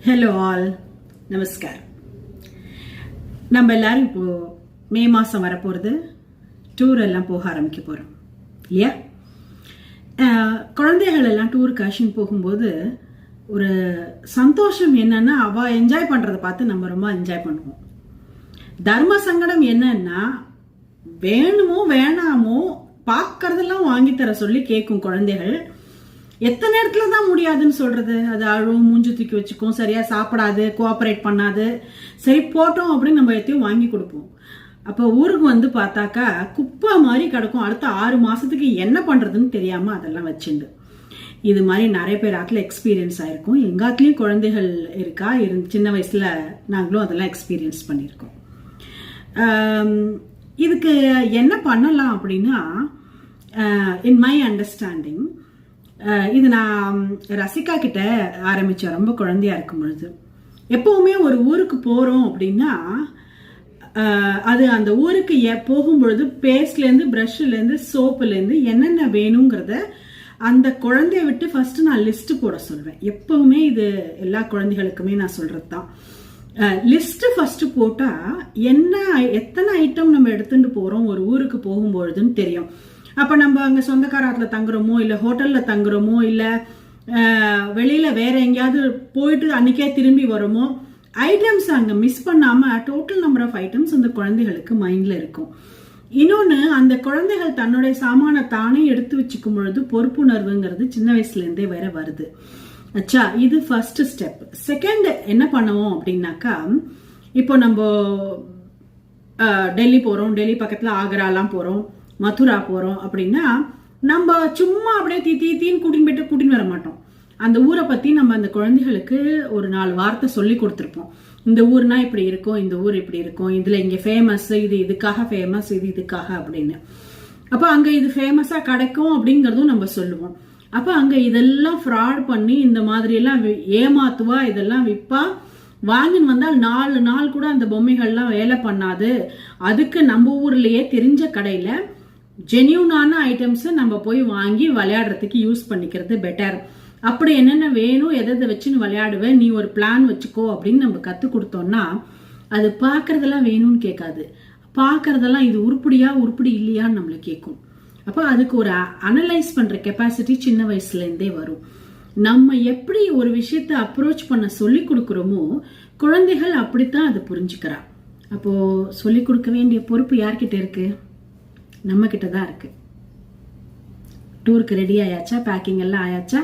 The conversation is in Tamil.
ஹலோ ஆல், நமஸ்கார். நம்ம எல்லாரும் இப்போ மே மாதம் வரப்போகிறது, டூர் எல்லாம் போக ஆரம்பிக்க போகிறோம் இல்லையா? குழந்தைகள் எல்லாம் டூருக்கு அழைச்சின்னு போகும்போது ஒரு சந்தோஷம் என்னன்னா, அவள் என்ஜாய் பண்ணுறதை பார்த்து நம்ம ரொம்ப என்ஜாய் பண்ணுவோம். தர்ம சங்கடம் என்னன்னா, வேணுமோ வேணாமோ பார்க்கறதெல்லாம் வாங்கி தர சொல்லி கேட்கும் குழந்தைகள். எத்தனை நேரத்துல தான் முடியாதுன்னு சொல்றது? அது அழுவும், மூஞ்சி தூக்கி வச்சுக்கும், சரியா சாப்பிடாது, கோஆபரேட் பண்ணாது. சரி போட்டோம் அப்படின்னு நம்ம எத்தையும் வாங்கி கொடுப்போம். அப்போ ஊருக்கு வந்து பார்த்தாக்கா குப்பை மாதிரி கிடக்கும். அடுத்த 6 மாசத்துக்கு என்ன பண்றதுன்னு தெரியாம அதெல்லாம் வச்சுண்டு. இது மாதிரி நிறைய பேர் ஆத்துல எக்ஸ்பீரியன்ஸ் ஆயிருக்கும். எங்காத்துலயும் குழந்தைகள் இருக்கா, சின்ன வயசுல நாங்களும் அதெல்லாம் எக்ஸ்பீரியன்ஸ் பண்ணியிருக்கோம். இதுக்கு என்ன பண்ணலாம் அப்படின்னா, இன் மை அண்டர்ஸ்டாண்டிங், இது நான் ரசிகா கிட்ட ஆரம்பிச்சேன் ரொம்ப குழந்தையா இருக்கும் பொழுது. எப்பவுமே ஒரு ஊருக்கு போறோம் அப்படின்னா அது அந்த ஊருக்கு போகும்பொழுது பேஸ்ட்லேருந்து, ப்ரஷ்லேருந்து, சோப்புலேருந்து என்னென்ன வேணுங்கிறத அந்த குழந்தைய விட்டு ஃபர்ஸ்ட் நான் லிஸ்ட் போட சொல்வேன். எப்பவுமே இது எல்லா குழந்தைகளுக்குமே நான் சொல்றது தான். லிஸ்ட் ஃபர்ஸ்ட் போட்டா எத்தனை ஐட்டம் நம்ம எடுத்துட்டு போறோம் ஒரு ஊருக்கு போகும்பொழுதுன்னு தெரியும். அப்ப நம்ம அங்க சொந்தக்காரத்துல தங்குறோமோ, இல்ல ஹோட்டல்ல தங்குறோமோ, இல்ல வெளியில வேற எங்கேயாவது போயிட்டு அன்னைக்கே திரும்பி வரோமோ, ஐட்டம்ஸ் அங்க மிஸ் பண்ணாம டோட்டல் நம்பர் ஆஃப் ஐட்டம்ஸ் அந்த குழந்தைகளுக்கு மைண்ட்ல இருக்கும். இன்னொன்னு, அந்த குழந்தைகள் தன்னுடைய சாமான தானே எடுத்து வச்சுக்கும் பொழுது பொறுப்புணர்வுங்கிறது சின்ன வயசுல இருந்தே வேற வருது. அச்சா, இது ஃபர்ஸ்ட் ஸ்டெப். செகண்ட் என்ன பண்ணுவோம் அப்படின்னாக்கா, இப்போ நம்ம டெல்லி போறோம், டெல்லி பக்கத்துல ஆக்ராலாம் போறோம், மதுரா போறோம் அப்படின்னா நம்ம சும்மா அப்படியே தீன்னு கூட்டின்னு வர மாட்டோம். அந்த ஊரை பத்தி நம்ம அந்த குழந்தைகளுக்கு ஒரு 4 வார்த்தை சொல்லி கொடுத்துருப்போம். இந்த ஊர்னா இப்படி இருக்கும், இந்த ஊர் இப்படி இருக்கும், இதுல இங்க ஃபேமஸ், இது இதுக்காக ஃபேமஸ், இது இதுக்காக அப்படின்னு. அப்ப அங்க இது ஃபேமஸா கிடைக்கும் அப்படிங்கறதும் நம்ம சொல்லுவோம். அப்ப அங்க இதெல்லாம் ஃப்ராட் பண்ணி இந்த மாதிரி எல்லாம் ஏமாத்துவா, இதெல்லாம் விற்பா. வாங்கின்னு வந்தால் 4 நாள் கூட அந்த பொம்மைகள்லாம் வேலை பண்ணாது. அதுக்கு நம்ம ஊர்லயே தெரிஞ்ச கடையில ஜென்யூனான ஐட்டம்ஸ் நம்ம போய் வாங்கி விளையாடுறதுக்கு யூஸ் பண்ணிக்கிறது பெட்டர். அப்படி என்னென்ன வேணும், எதை வச்சுன்னு விளையாடுவேன், நீ ஒரு பிளான் வச்சுக்கோ அப்படின்னு நம்ம கத்து கொடுத்தோம்னா, அது பாக்குறதெல்லாம் வேணும்னு கேட்காது, பாக்குறதெல்லாம் இது உருப்படி இல்லையான்னு நம்மள கேட்கும். அப்ப அதுக்கு ஒரு அனலைஸ் பண்ற கெப்பாசிட்டி சின்ன வயசுல இருந்தே வரும். நம்ம எப்படி ஒரு விஷயத்த அப்ரோச் பண்ண சொல்லி கொடுக்கறோமோ, குழந்தைகள் அப்படித்தான் அதை புரிஞ்சுக்கிறா. அப்போ சொல்லி கொடுக்க வேண்டிய பொறுப்பு யார்கிட்ட இருக்கு? நம்ம கிட்ட தான் இருக்கு. டூருக்கு ரெடி ஆயாச்சா? பேக்கிங் எல்லாம் ஆயாச்சா?